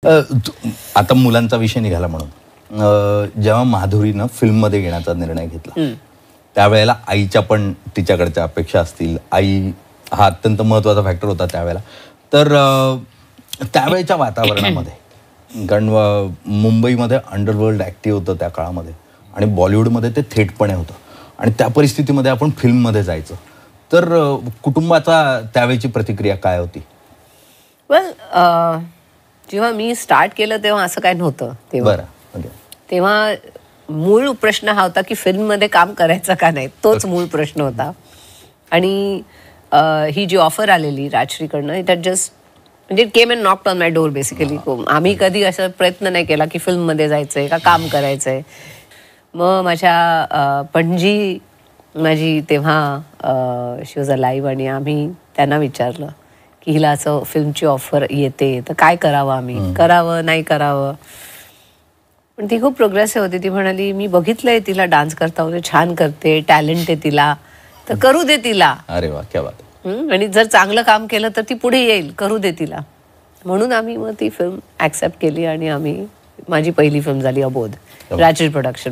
आता मुलांचा विषय निघाला म्हणून जेव्हा माधुरीनं फिल्ममध्ये घेण्याचा निर्णय घेतला त्यावेळेला आईच्या पण तिच्याकडच्या अपेक्षा असतील. आई हा अत्यंत महत्त्वाचा फॅक्टर होता त्यावेळेला. तर त्यावेळेच्या वातावरणामध्ये, कारण मुंबईमध्ये अंडरवर्ल्ड ॲक्टिव्ह होतं त्या काळामध्ये आणि बॉलिवूडमध्ये ते थेटपणे होतं, आणि त्या परिस्थितीमध्ये आपण फिल्ममध्ये जायचं, तर कुटुंबाचा त्यावेळची प्रतिक्रिया काय होती? वेल, जेव्हा मी स्टार्ट केलं तेव्हा असं काय नव्हतं. तेव्हा मूळ प्रश्न हा होता की फिल्ममध्ये काम करायचं का नाही, तोच मूळ प्रश्न होता. आणि ही जी ऑफर आलेली राजश्रीकडनं, दॅट जस्ट म्हणजे came and knocked on my door basically. आम्ही कधी असा प्रयत्न नाही केला की फिल्ममध्ये जायचंय का काम करायचंय. मग माझ्या पणजी माझी तेव्हा शी वॉज अ लाईव्ह, आणि आम्ही त्यांना विचारलं की हिला असं फिल्मची ऑफर येते तर काय करावं, आम्ही करावं नाही करावं. पण ती खूप प्रोग्रेसिव्ह होती. ती म्हणाली मी बघितलंय तिला डान्स करता वगैरे छान करते, टॅलेंट आहे तिला, तर करू दे तिला. अरे वा, क्या बात. आणि जर चांगलं काम केलं तर ती पुढे येईल, करू दे तिला. म्हणून आम्ही मग ती फिल्म ॲक्सेप्ट केली आणि माझी पहिली फिल्म झाली अबोध, राजश्री प्रोडक्शन.